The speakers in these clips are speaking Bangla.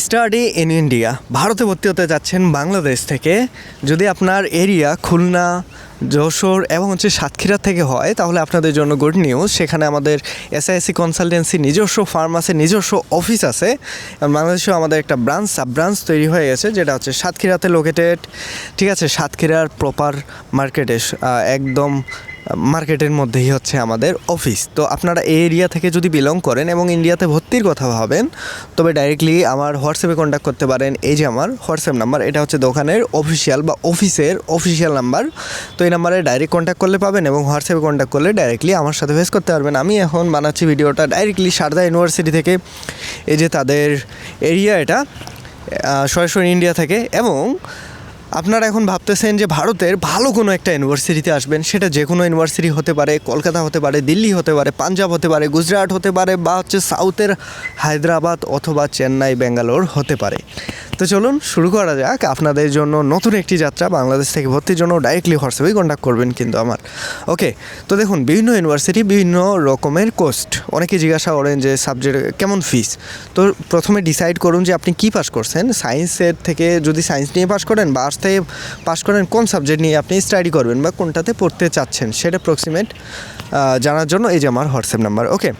স্টাডি ইন ইন্ডিয়া, ভারতে ভর্তি হতে যাচ্ছেন বাংলাদেশ থেকে। যদি আপনার এরিয়া খুলনা, যশোর এবং সাতক্ষীরা থেকে হয় তাহলে আপনাদের জন্য গুড নিউজ। সেখানে আমাদের এসআইএসসি কনসালটেন্সি নিজস্ব ফার্ম আছে, নিজস্ব অফিস আছে। বাংলাদেশেও আমাদের একটা সাব ব্রাঞ্চ তৈরি হয়ে গেছে, যেটা হচ্ছে সাতক্ষীরাতে লোকেটেড। ঠিক আছে, সাতক্ষীরার প্রপার মার্কেটে, একদম মার্কেটের মধ্যেই হচ্ছে আমাদের অফিস। তো আপনারা এই এরিয়া থেকে যদি বিলং করেন এবং ইন্ডিয়াতে ভর্তির কথা ভাবেন, তবে ডাইরেক্টলি আমার হোয়াটসঅ্যাপে কন্ট্যাক্ট করতে পারেন। এই যে আমার হোয়াটসঅ্যাপ নাম্বার, এটা হচ্ছে দোকানের অফিসিয়াল বা অফিসের অফিসিয়াল নাম্বার। তো এই নাম্বারে ডাইরেক্ট কন্ট্যাক্ট করলে পাবেন এবং হোয়াটসঅ্যাপে কন্ট্যাক্ট করলে ডাইরেক্টলি আমার সাথে ফেস করতে পারবেন। আমি এখন বানাচ্ছি ভিডিওটা ডাইরেক্টলি সারদা ইউনিভার্সিটি থেকে। এই যে তাদের এরিয়া, এটা সরাসরি ইন্ডিয়া থেকে। এবং আপনারা এখন ভাবতেছেন যে ভারতের ভালো কোনো একটা ইউনিভার্সিটিতে আসবেন, সেটা যে কোনো ইউনিভার্সিটি হতে পারে, কলকাতা হতে পারে, দিল্লি হতে পারে, পাঞ্জাব হতে পারে, গুজরাট হতে পারে, বা সাউথের হায়দ্রাবাদ অথবা চেন্নাই, ব্যাঙ্গালোর হতে পারে। তো চলুন শুরু করা যাক আপনাদের জন্য নতুন একটি যাত্রা। বাংলাদেশ থেকে ভর্তির জন্য ডাইরেক্টলি হোয়াটসঅ্যাপেই কন্ট্যাক্ট করবেন কিন্তু আমার। ওকে, তো দেখুন বিভিন্ন ইউনিভার্সিটি বিভিন্ন রকমের কোস্ট। অনেকে জিজ্ঞাসা করেন যে সাবজেক্ট কেমন ফিস। তো প্রথমে ডিসাইড করুন যে আপনি কী পাস করছেন। সায়েন্সের থেকে যদি সায়েন্স নিয়ে পাস করেন বা আর্টস থেকে পাস করেন, কোন সাবজেক্ট নিয়ে আপনি স্টাডি করবেন বা কোনটাতে পড়তে চাচ্ছেন সেটা অ্যাপ্রক্সিমেট জানার জন্য এই যে আমার হোয়াটসঅ্যাপ নাম্বার। ওকে,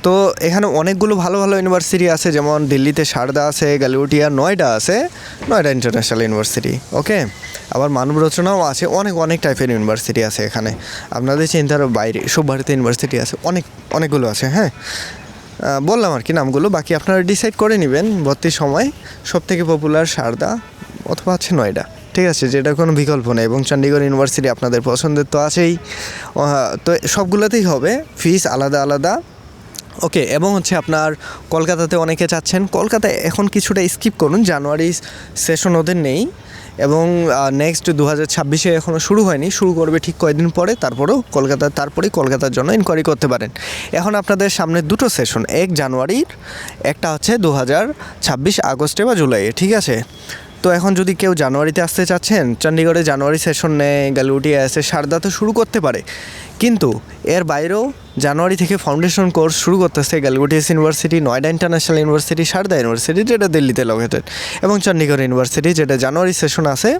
তো এখানে অনেকগুলো ভালো ভালো ইউনিভার্সিটি আছে, যেমন দিল্লিতে সারদা আছে, গালিউটিয়া, নয়ডা আছে, নয়ডা ইন্টারন্যাশনাল ইউনিভার্সিটি। ওকে, আবার মানব রচনাও আছে, অনেক টাইপের ইউনিভার্সিটি আছে এখানে। আপনাদের চিন্তার বাইরে সব ভারতীয় ইউনিভার্সিটি আছে, অনেকগুলো আছে। হ্যাঁ, বললাম আর কি নামগুলো, বাকি আপনারা ডিসাইড করে নেবেন ভর্তির সময়। সবথেকে পপুলার সারদা অথবা আছে নয়ডা, ঠিক আছে, যেটা কোনো বিকল্প নেই। এবং চণ্ডীগড় ইউনিভার্সিটি আপনাদের পছন্দের তো আছেই। তো সবগুলোতেই হবে, ফিস আলাদা আলাদা। ওকে, এবং আপনার কলকাতাতে অনেকে চাচ্ছেন। কলকাতায় এখন কিছুটা স্কিপ করুন, জানুয়ারি সেশন ওদের নেই এবং নেক্সট 2026-এ এখনও শুরু হয়নি, শুরু করবে ঠিক কয়েকদিন পরে। তারপরেই কলকাতার জন্য ইনকোয়ারি করতে পারেন। এখন আপনাদের সামনে দুটো সেশন, 1 জানুয়ারির, একটা হচ্ছে 2026 আগস্টে বা জুলাইয়ে। ঠিক আছে, তো এখন যদি কেউ জানুয়ারিতে আসতে চাচ্ছেন, চণ্ডীগড়ে জানুয়ারি সেশন নেয়, গালিউটিয়া আছে, সারদাতে শুরু করতে পারে। কিন্তু এর বাইরেও জানুয়ারি থেকে ফাউন্ডেশন কোর্স শুরু করতেছে Galgotias university, Noida international university, Sharda university যেটা দিল্লিতে লোকেটেড, এবং চণ্ডীগড় ইউনিভার্সিটি যেটা জানুয়ারি সেশন আছে।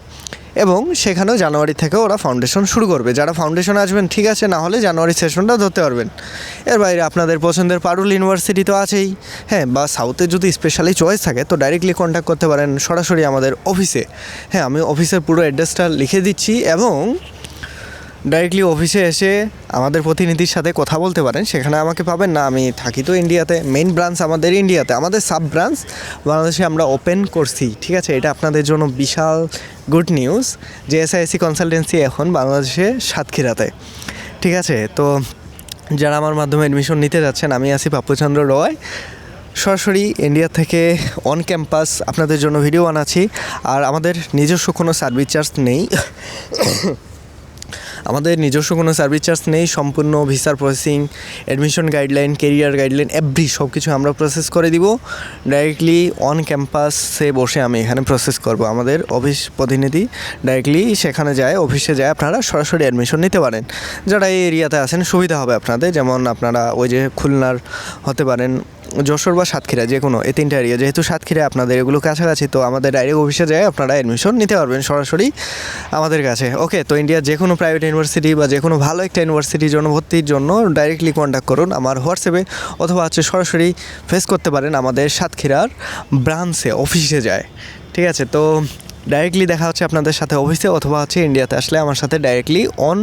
এবং সেখানেও জানুয়ারি থেকে ওরা ফাউন্ডেশন শুরু করবে। যারা ফাউন্ডেশন আসবেন ঠিক আছে, না হলে জানুয়ারি সেশনটা ধরতে পারবেন। এর বাইরে আপনাদের পছন্দের পারুল ইউনিভার্সিটি তো আছেই। হ্যাঁ, বা সাউথে যদি স্পেশালি চয়েস থাকে তো ডাইরেক্টলি কন্ট্যাক্ট করতে পারেন সরাসরি আমাদের অফিসে। হ্যাঁ, আমি অফিসের পুরো অ্যাড্রেসটা লিখে দিচ্ছি এবং ডাইরেক্টলি অফিসে এসে আমাদের প্রতিনিধির সাথে কথা বলতে পারেন। সেখানে আমাকে পাবেন না, আমি থাকি তো ইন্ডিয়াতে। মেইন ব্রাঞ্চ আমাদের ইন্ডিয়াতে, আমাদের সাব ব্রাঞ্চ বাংলাদেশে আমরা ওপেন করছি। ঠিক আছে, এটা আপনাদের জন্য বিশাল গুড নিউজ যে এসআইএসসি কনসালটেন্সি এখন বাংলাদেশে সাতক্ষীরাতে। ঠিক আছে, তো যারা আমার মাধ্যমে অ্যাডমিশন নিতে যাচ্ছেন, আমি আছি পাপ্পুচন্দ্র রয়, সরাসরি ইন্ডিয়া থেকে অন ক্যাম্পাস আপনাদের জন্য ভিডিও বানাচ্ছি। আর আমাদের নিজস্ব কোনো সার্ভিস চার্জ নেই, সম্পূর্ণ ভিসার processing, admission guideline, career guideline, সব কিছু আমরা প্রসেস করে দিব। ডাইরেক্টলি অন ক্যাম্পাসে বসে আমি এখানে প্রসেস করব। আমাদের অফিস প্রতিনিধি ডাইরেক্টলি সেখানে যায়, অফিসে যায়, আপনারা সরাসরি অ্যাডমিশন নিতে পারেন। যারা এই এরিয়াতে আছেন সুবিধা হবে আপনাদের, যেমন আপনারা ওই যে খুলনার হতে পারেন, যশোর বা সাতক্ষীরা, যে কোনো এই 3টা এরিয়া। যেহেতু সাতক্ষীরা আপনাদের এগুলো কাছাকাছি, তো আমাদের ডাইরেক্ট অফিসে যায় আপনারা অ্যাডমিশন নিতে পারবেন সরাসরি আমাদের কাছে। ওকে, তো ইন্ডিয়ার যে কোনো প্রাইভেট ইউনিভার্সিটি বা যে কোনো ভালো একটা ইউনিভার্সিটির জন্য ভর্তির জন্য ডাইরেক্টলি কন্ট্যাক্ট করুন আমার হোয়াটসঅ্যাপে, অথবা সরাসরি ফেস করতে পারেন আমাদের সাতক্ষীরার ব্রাঞ্চে, অফিসে যায়। ঠিক আছে, তো ডাইরেক্টলি দেখা হচ্ছে আপনাদের সাথে অফিসে, অথবা ইন্ডিয়াতে আসলে আমার সাথে ডাইরেক্টলি অন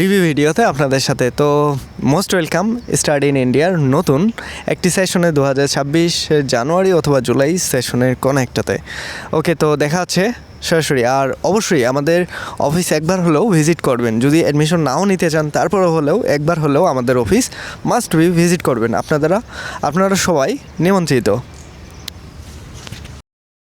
রিভিউ ভিডিওতে আপনাদের সাথে। তো মোস্ট ওয়েলকাম স্টাডি ইন ইন্ডিয়ার নতুন একটি সেশনে 2026 জানুয়ারি অথবা জুলাই সেশনের কোনো একটাতে। ওকে, তো দেখা হচ্ছে সরাসরি। আর অবশ্যই আমাদের অফিস একবার হলেও ভিজিট করবেন। যদি অ্যাডমিশন নাও নিতে চান, তারপরে হলেও একবার হলেও আমাদের অফিস মাস্ট বি ভিজিট করবেন। আপনারা সবাই নিমন্ত্রিত।